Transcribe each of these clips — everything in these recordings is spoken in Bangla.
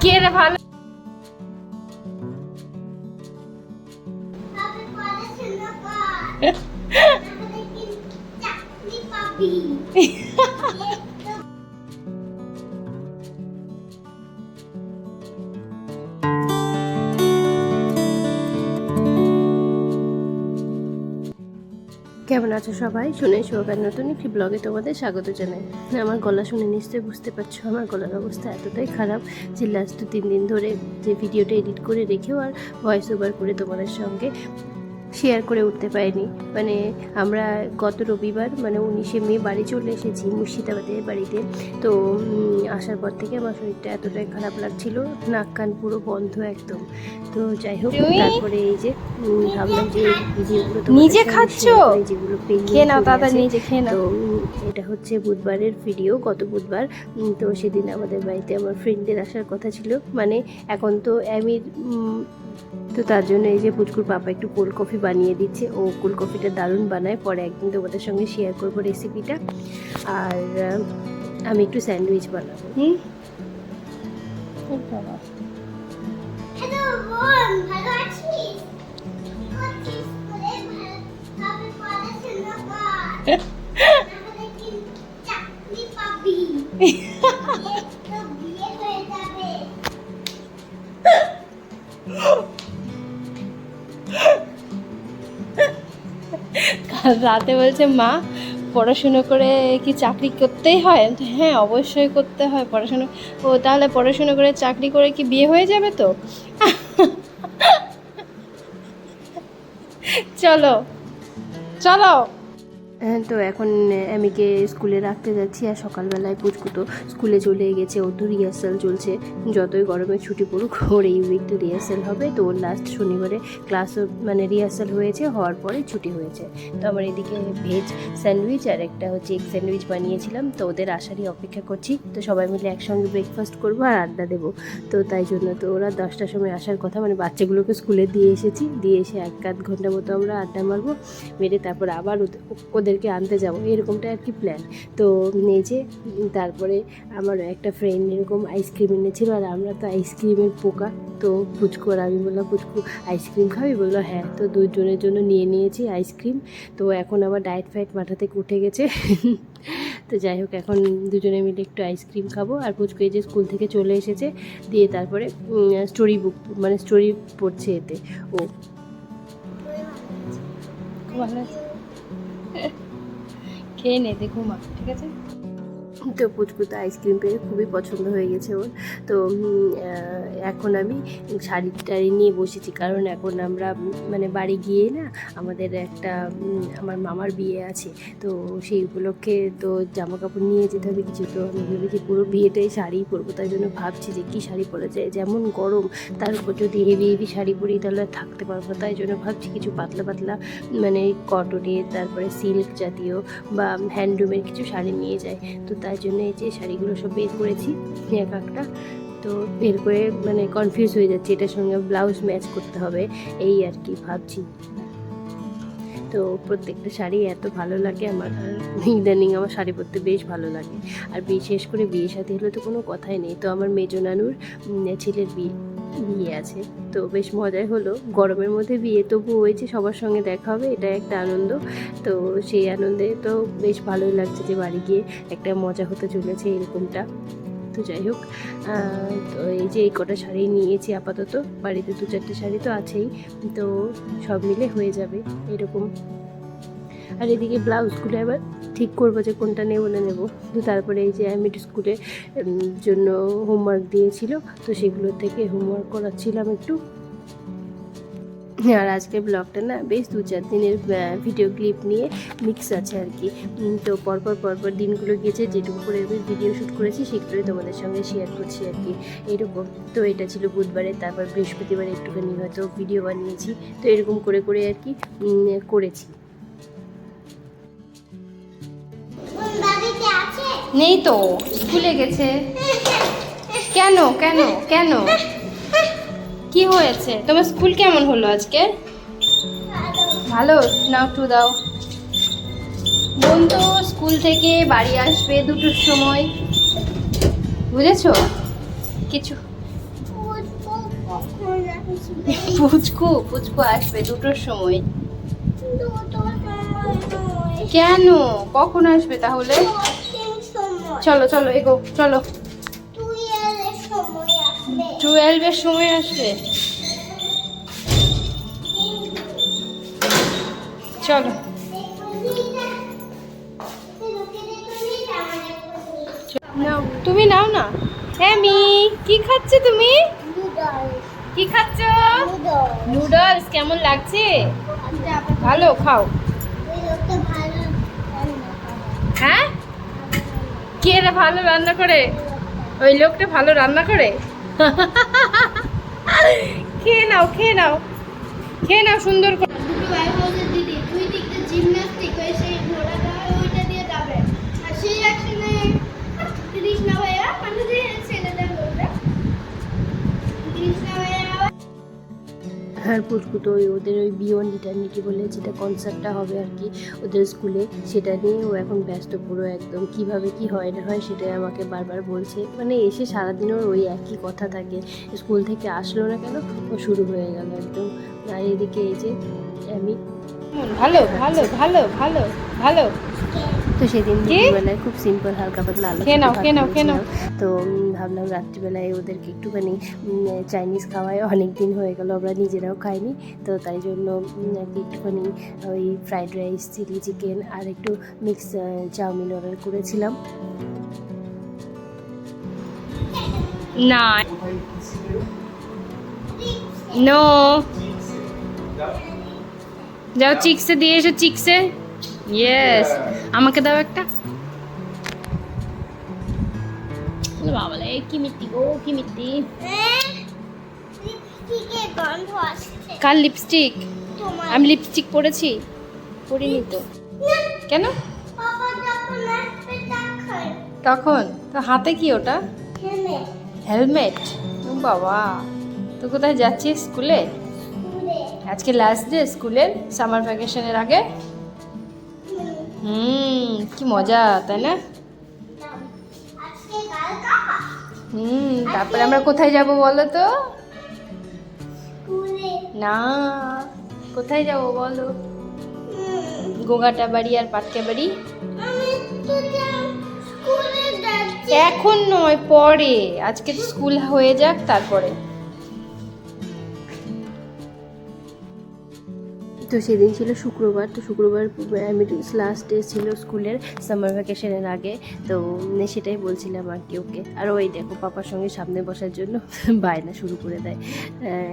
কে রে ভালো কেমন আছো সবাই? শুনে শোকার নতুন একটি ব্লগে তোমাদের স্বাগত জানাই। আমার গলা শুনে নিশ্চয়ই বুঝতে পারছো আমার গলার অবস্থা এতটাই খারাপ যে লাস্ট 3 দিন ধরে যে ভিডিওটা এডিট করে রেখেও আর ভয়েস ওভার করে তোমাদের সঙ্গে শেয়ার করে উঠতে পারিনি। মানে আমরা গত রবিবার মানে 19শে মে বাড়ি চলে এসেছি মুর্শিদাবাদের বাড়িতে। তো আসার পর থেকে আমার শরীরটা এতটাই খারাপ লাগছিল, নাক কান পুরো বন্ধ একদম। তো যাই হোক, তারপরে এই যে ভাবলাম যে ভিডিওগুলো নিজে খাচ্ছ, যেগুলো খেয়ে নাও তাড়াতাড়ি নিজে খেয়ে নাও। তো এটা হচ্ছে বুধবারের ভিডিও, গত বুধবার। তো সেদিন আমাদের বাড়িতে আমার ফ্রেন্ডদের আসার কথা ছিল, মানে এখন তো অ্যামির তো তার জন্য এই যে পুচকুর পাপা একটু কোল্ড কফি বানিয়ে দিচ্ছে। ও কোল্ড কফিটা দারুণ বানায়, পরে একদিন তোমাদের সঙ্গে শেয়ার করবো রেসিপিটা। আর আমি একটু স্যান্ডউইচ বানাবো। কাল রাতে বলছে মা পড়াশুনো করে কি চাকরি করতেই হয়? হ্যাঁ অবশ্যই করতে হয় পড়াশুনো। ও তাহলে পড়াশুনো করে চাকরি করে কি বিয়ে হয়ে যাবে? তো চলো চলো। তো এখন আমিকে স্কুলে রাখতে যাচ্ছি, আর সকালবেলায় পুচকু তো স্কুলে চলে গেছে। ওর তো রিহার্সাল চলছে, যতই গরমে ছুটি পড়ুক ওর এই উইক তো রিহার্সাল হবে। তো ওর লাস্ট শনিবারে ক্লাস মানে রিহার্সাল হয়েছে, হওয়ার পরে ছুটি হয়েছে। তো আমার এদিকে ভেজ স্যান্ডউইচ আর একটা হচ্ছে এগ স্যান্ডউইচ বানিয়েছিলাম। তো ওদের আসারই অপেক্ষা করছি। তো সবাই মিলে একসঙ্গে ব্রেকফাস্ট করবো আর আড্ডা দেবো। তো তাই জন্য তো ওরা 10টার সময় আসার কথা, মানে বাচ্চাগুলোকে স্কুলে দিয়ে এসেছি, দিয়ে এসে 1-1.5 ঘন্টার মতো আমরা আড্ডা মারবো, মেরে তারপর আবার ওদেরকে আনতে যাবো, এরকমটা আর কি প্ল্যান। তো এই যে তারপরে আমার একটা ফ্রেন্ড এরকম আইসক্রিম এনেছিল, আর আমরা তো আইসক্রিমের পোকা। তো পুচকু আর আমি বললাম, পুচকু আইসক্রিম খাবি? বললো হ্যাঁ। তো দুজনের জন্য নিয়ে নিয়েছি আইসক্রিম। তো এখন আবার ডায়েট ফাইট মাথা থেকে উঠে গেছে। তো যাই হোক, এখন দুজনে মিলে একটু আইসক্রিম খাবো। আর পুচকু এই যে স্কুল থেকে চলে এসেছে, দিয়ে তারপরে স্টোরি বুক মানে স্টোরি পড়ছে এতে। ও ভালো খেয়ে নে, দেখো মা, ঠিক আছে? তো পুচকু তো আইসক্রিম পেয়ে খুবই পছন্দ হয়ে গেছে ওর। তো এখন আমি শাড়ি টাড়ি নিয়ে বসেছি, কারণ এখন আমরা মানে বাড়ি গিয়ে না আমাদের একটা আমার মামার বিয়ে আছে। তো সেই উপলক্ষে তো জামা কাপড় নিয়ে যেতে হবে কিছু। তো আমি ভেবেছি পুরো বিয়েটাই শাড়িই পরবো, তাই জন্য ভাবছি যে কী শাড়ি পরা যায়। যেমন গরম, তার উপর যদি হেভি হেভি শাড়ি পরি তাহলে আর থাকতে পারবো না। তাই জন্য ভাবছি কিছু পাতলা পাতলা মানে কটনের, তারপরে সিল্ক জাতীয় বা হ্যান্ডলুমের কিছু শাড়ি নিয়ে যায়। তো তাই জন্য এই যে শাড়িগুলো সব বের করেছি এক একটা। তো বের করে মানে কনফিউজ হয়ে যাচ্ছে, এটার সঙ্গে ব্লাউজ ম্যাচ করতে হবে, এই আর কি ভাবছি। তো প্রত্যেকটা শাড়ি এত ভালো লাগে আমার, ইদানিং আমার শাড়ি পরতে বেশ ভালো লাগে। আর বিশেষ করে বিয়ে শাদী হলে তো কোনো কথাই নেই। তো আমার মেজো নানুর ছেলের বিয়ে আছে, তো বেশ মজাই হলো। গরমের মধ্যে বিয়ে, তবু ওই যে সবার সঙ্গে দেখা হবে, এটা একটা আনন্দ। তো সেই আনন্দে তো বেশ ভালোই লাগছে যে বাড়ি গিয়ে একটা মজা হতে চলেছে এরকমটা। তো যাই হোক, তো এই যে এই কটা শাড়ি নিয়েছি আপাতত, বাড়িতে 2-4টে শাড়ি তো আছেই। তো সব মিলে হয়ে যাবে এরকম। আর এদিকে ব্লাউজগুলো এবার ঠিক করবো যে কোনটা নেবো না নেবো। তো তারপরে এই যে আমি স্কুলে জন্য হোমওয়ার্ক দিয়েছিল, তো সেগুলো থেকে হোমওয়ার্ক করাচ্ছিলাম একটু। আর আজকের ব্লগটা না বেশ 2-4 দিনের ভিডিও ক্লিপ নিয়ে মিক্স আছে আর কি। তো পরপর দিনগুলো গেছে, যেটুকু করে ভিডিও শ্যুট করেছি সেগুলোই তোমাদের সঙ্গে শেয়ার করছি আর কি, এরকম। তো এটা ছিল বুধবারে, তারপর বৃহস্পতিবারে একটুখানি হয়তো ভিডিও বানিয়েছি। তো এরকম করে করে আর কি করেছি। নেই তো, স্কুলে গেছে। কেন কেন কেন কি হয়েছে? তোমার স্কুল কেমন হলো আজকে? ভালো? নাও একটু দাও। বোন তো স্কুল থেকে বাড়ি আসবে 2টোর সময়, বুঝেছো? কিছু পুচকু পুচকু আসবে 2টোর সময়। কেন, কখন আসবে তাহলে? চলো চলো এগো, চলো। 12-এর সময় আসবে, চলো। নাও, তুমি নাও না। এমি, কি খাচ্ছ তুমি? কি খাচ্ছ? নুডলস। কেমন লাগছে? ভালো, খাও। হ্যাঁ, কে রে ভালো রান্না করে? ওই লোকটা ভালো রান্না করে। খেয়ে নাও, খেয়ে নাও, খেয়ে নাও সুন্দর করে। দিদি তুই দিকতে জিমন্যাস্টিক হয়ে সেই ঘোড়াটা ওইটা দিয়ে যাবে আর সেই অ্যাকশনে কৃষ্ণা ভাইয়া মানে যে ছেলেদের লোকটা কৃষ্ণা ভাইয়া। আর পুচকু তো ওদের ওই বিয়ন্ড ইটার্নিটি বলে যেটা কনসার্টটা হবে আর কি ওদের স্কুলে, সেটা নিয়ে ও এখন ব্যস্ত পুরো একদম। কিভাবে কি হয় না হয় সেটাই আমাকে বারবার বলছে। মানে এসে সারাদিন ওর ওই একই কথা থাকে, স্কুল থেকে আসলো না কেন ও শুরু হয়ে গেল একদম। আর এদিকে এই যে আমি ভালো ভালো ভালো ভালো ভালো। তো সেদিন কি? দুপুরবেলায় খুব সিম্পল হালকা পাতলা আলু খেয়ে নাও, ভাত খেয়ে নাও, খেয়ে নাও। করেছিলাম। তো ভাবলাম রাত্রিবেলায় ওদেরকে একটুখানি চাইনিজ খাওয়ায়, অনেক দিন হয়ে গেল আমরা নিজেরাও খাইনি। তো তাই জন্য আর কি একটুখানি ওই ফ্রাইড রাইস, চিলি চিকেন আর একটু মিক্স চাউমিন অর্ডার করেছিলাম। না, নো, যাও চিক্সে দিয়ে এসো, চিক্সে। ইয়েস, আমাকে দাও একটা। বাবালে কি মিষ্টি গো, কি মিষ্টি। লিপস্টিকের গন্ধ আসছে কার লিপস্টিক? তোমার। আমি লিপস্টিক পরেছি? পরিনি তো। কেন? বাবা যখন আসবে তখন তখন তো হাতে কি ওটা? খেলে হেলমেট। ও বাবা, তো কোথায় যাচ্ছিস? স্কুলে? স্কুলে আজকে লাস্ট ডে স্কুলের, সামার ভ্যাকেশনের আগে। কি মজা, তাই না? আজকে কালকা তারপরে আমরা কোথায় যাব বলো তো? স্কুলে না, কোথায় যাব বলো? গোগাটা বাড়ি আর পাটকা বাড়ি। আমি তো স্কুলে যাচ্ছি। এখন নয়, পরে। আজকে স্কুল হয়ে যাক তারপরে। তো সেদিন ছিল শুক্রবার। তো শুক্রবার লাস্ট ডে ছিল স্কুলের সামার ভ্যাকেশনের আগে। তো সেটাই বলছিলাম আর কি ওকে। আর ওই দেখো পাপার সঙ্গে সামনে বসার জন্য বায়না শুরু করে দেয়।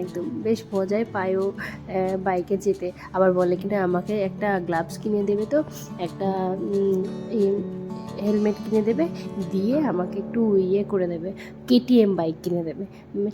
একদম বেশ মজায় পায়ও বাইকে যেতে। আবার বলে কিনা আমাকে একটা গ্লাভস কিনে দেবে, তো একটা হেলমেট কিনে দেবে, দিয়ে আমাকে একটু ইয়ে করে দেবে, কেটিএম বাইক কিনে দেবে।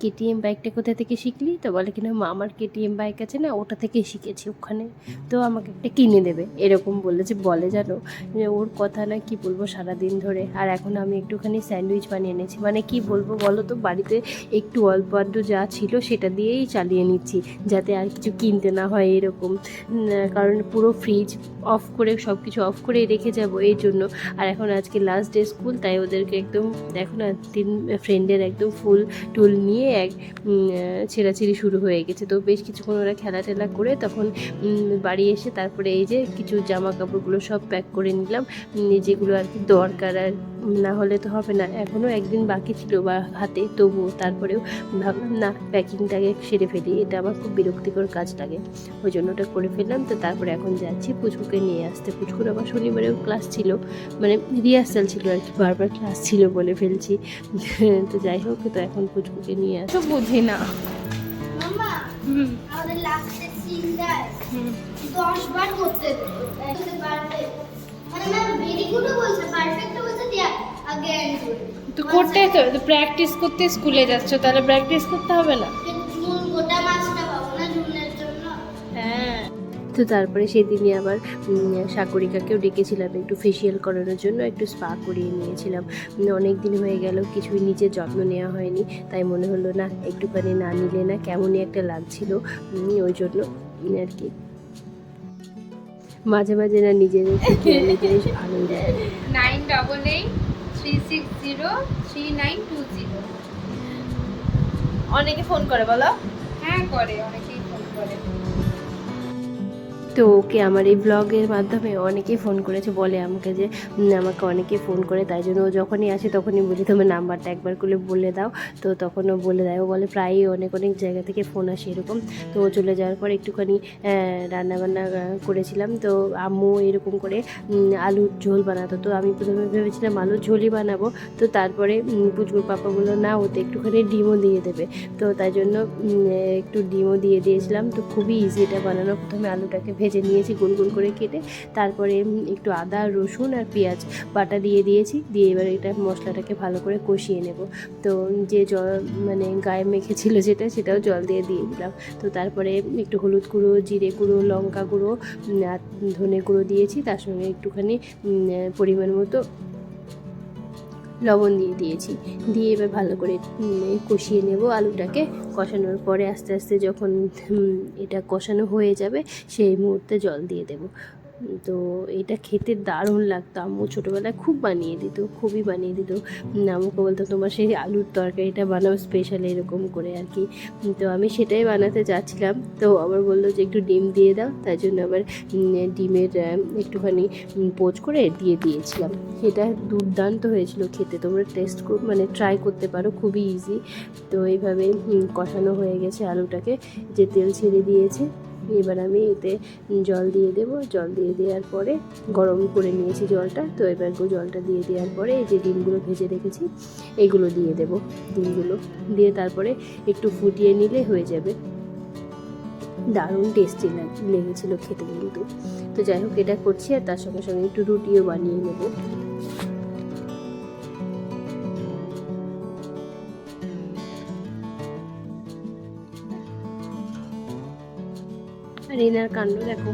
কেটিএম বাইকটা কোথা থেকে শিখলি? তো বলে কিনা মা আমার কেটিএম বাইক আছে না, ওটা থেকেই শিখেছি ওখানে, তো আমাকে একটা কিনে দেবে, এরকম বলেছে। বলে জানো ওর কথা না কি বলবো সারাদিন ধরে। আর এখন আমি একটুখানি স্যান্ডউইচ বানিয়ে নিয়েছি। মানে কি বলবো বলো তো, বাড়িতে একটু অল্প আধটু যা ছিল সেটা দিয়েই চালিয়ে নিচ্ছি, যাতে আর কিছু কিনতে না হয় এরকম। কারণ পুরো ফ্রিজ অফ করে সব কিছু অফ করেই রেখে যাবো এই জন্য। আর এখন আজকে লাস্ট ডে স্কুল, তাই ওদেরকে একদম দেখো না 3 ফ্রেন্ডের একদম ফুল টুল নিয়ে ছেঁড়াছিড়ি শুরু হয়ে গেছে। তো বেশ কিছুক্ষণ ওরা খেলা টেলা করে তখন বাড়ি এসে তারপরে এই যে কিছু জামা কাপড়গুলো সব প্যাক করে নিলাম, যেগুলো আর কি দরকার, আর না হলে তো হবে না। এখনও একদিন বাকি ছিল বা হাতে, তবুও তারপরেও ভাবলাম না প্যাকিংটাকে সেরে ফেলি, এটা আমার খুব বিরক্তিকর কাজ লাগে, ওই জন্য ওটা করে ফেললাম। তো তারপরে এখন যাচ্ছি পুচকুকে নিয়ে আসতে। পুচকুর আবার শনিবারেও ক্লাস ছিল, মানে রিহার্সাল ছিল আর কি, বারবার ক্লাস ছিল বলে ফেলছি। তো যাই হোক, তো এখন পুচকুকে নিয়ে আসতে তো বুঝি না। মামা আমাদের লাস্টের সিনটায় 10 বার করতে পারবে, মানে ম্যাম ভেরি গুড বলছে, পারফেক্ট বলছে দিয়া अगेन তো করতে তো প্র্যাকটিস করতে স্কুলে যাচ্ছ, তাহলে প্র্যাকটিস করতে হবে না? জুন গোটা মাছটা পাবো না জুনের জন্য। হ্যাঁ। তো তারপরে সেদিনই আবার সাগরিকাকেও ডেকেছিলাম একটু ফেসিয়াল করানোর জন্য, একটু স্পা করিয়ে নিয়েছিলাম। অনেক দিন হয়ে গেল কিছুই নিজের যত্ন নেওয়া হয়নি, তাই মনে হলো না একটুখানি না নিলে না কেমনই একটা লাগছিল, ওই জন্য আর কি। মাঝে মাঝে না নিজের নিজের ভালোই লাগে। 9883603920। অনেকে ফোন করে বলো। হ্যাঁ করে, অনেকেই ফোন করে। তো ওকে আমার এই ব্লগের মাধ্যমে অনেকেই ফোন করেছে, বলে আমাকে যে আমাকে অনেকে ফোন করে, তাই জন্য ও যখনই আসে তখনই বলি তোমার নাম্বারটা একবার করে বলে দাও। তো তখন ও বলে দেয়, ও বলে প্রায়ই অনেক অনেক জায়গা থেকে ফোন আসে এরকম। তো ও চলে যাওয়ার পর একটুখানি রান্নাবান্না করেছিলাম। তো আম্মু এরকম করে আলুর ঝোল বানাতো। তো আমি প্রথমে ভেবেছিলাম আলুর ঝোলই বানাবো। তো তারপরে পুচকুর পাপা বললো না, ওতে একটুখানি ডিমও দিয়ে দেবে। তো তাই জন্য একটু ডিমও দিয়ে দিয়েছিলাম। তো খুবই ইজি এটা বানানো। প্রথমে আলুটাকে ভেজে নিয়েছি গোল গোল করে কেটে, তারপরে একটু আদা রসুন আর পেঁয়াজ বাটা দিয়ে দিয়েছি, দিয়ে এবার এটা মশলাটাকে ভালো করে কষিয়ে নেব। তো যে জল মানে গায়ে মেখেছিল সেটাও জল দিয়ে দিলাম। তো তারপরে একটু হলুদ গুঁড়ো, জিরে গুঁড়ো, লঙ্কা গুঁড়ো আর ধনে গুঁড়ো দিয়েছি, তার সঙ্গে একটুখানি পরিমাণ মতো লবণ দিয়ে দিয়েছি। দিয়ে এবার ভালো করে কষিয়ে নেব আলুটাকে। কষানোর পরে আস্তে আস্তে যখন এটা কষানো হয়ে যাবে সেই মুহূর্তে জল দিয়ে দেব। তো এটা খেতে দারুণ লাগতো। আম্মু ছোটোবেলায় খুব বানিয়ে দিত, খুবই বানিয়ে দিত। আম্মুকে বলতো তোমার সেই আলুর তরকারিটা বানাও স্পেশাল এরকম করে আর কি। তো আমি সেটাই বানাতে চাচ্ছিলাম। তো আবার বললো যে একটু ডিম দিয়ে দাও, তাই জন্য আবার ডিমের একটুখানি পোচ করে দিয়ে দিয়েছিলাম। এটা দুর্দান্ত হয়েছিল খেতে, তোমরা টেস্ট মানে ট্রাই করতে পারো, খুবই ইজি। তো এইভাবে কষানো হয়ে গেছে আলুটাকে, যে তেল ছেড়ে দিয়েছে। এবার আমি এতে জল দিয়ে দেব। জল দিয়ে দেওয়ার পরে গরম করে নিয়েছি জলটা। তো এবার জলটা দিয়ে দেওয়ার পরে এই যে ডিমগুলো ভেজে রেখেছি এইগুলো দিয়ে দেব। ডিমগুলো দিয়ে তারপরে একটু ফুটিয়ে নিলে হয়ে যাবে। দারুণ টেস্টি লেগেছিলো খেতে কিন্তু। তো যাই হোক, এটা করছি আর তার সঙ্গে সঙ্গে একটু রুটিও বানিয়ে নেব। আর এনার কাণ্ড দেখো,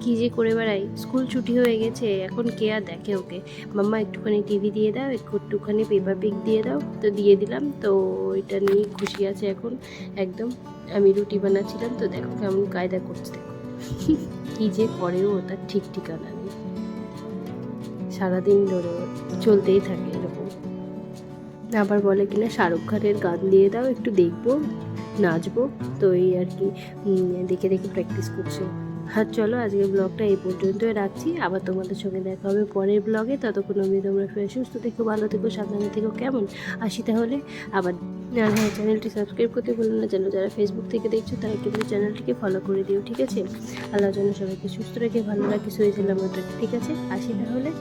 কী যে করে বেড়াই। স্কুল ছুটি হয়ে গেছে, এখন কে আর দেখে ওকে। মাম্মা একটুখানি টিভি দিয়ে দাও, একটুখানি পেপার পিক দিয়ে দাও। তো দিয়ে দিলাম। তো এটা নিয়ে খুশি আছে এখন একদম। আমি রুটি বানাচ্ছিলাম, তো দেখো কেমন কায়দা করছে, দেখো কী যে করেও ওটা ঠিক ঠিকানা নেই। সারাদিন ধরে চলতেই থাকে এরকম। আবার বলে কিনা শাহরুখ খানের গান দিয়ে দাও, একটু দেখবো, নাচবো। তো এই আর কি দেখে দেখে প্র্যাকটিস করছে। আর চলো আজকের ব্লগটা এই পর্যন্তই রাখছি। আবার তোমাদের সঙ্গে দেখা হবে পরের ব্লগে। ততক্ষণ অবধি তোমরা সুস্থ থেকো, ভালো থেকো, সাবধানে থেকো, কেমন? আসি তাহলে আবার। আর হ্যাঁ, চ্যানেলটি সাবস্ক্রাইব করতে ভুলো না যেন। যারা ফেসবুক থেকে দেখছো তারা কিন্তু চ্যানেলটিকে ফলো করে দিও, ঠিক আছে? আল্লাহ যেন সবাইকে সুস্থ রেখে ভালো রাখি, শরীর সালামত রাখে, ঠিক আছে? আসি তাহলে।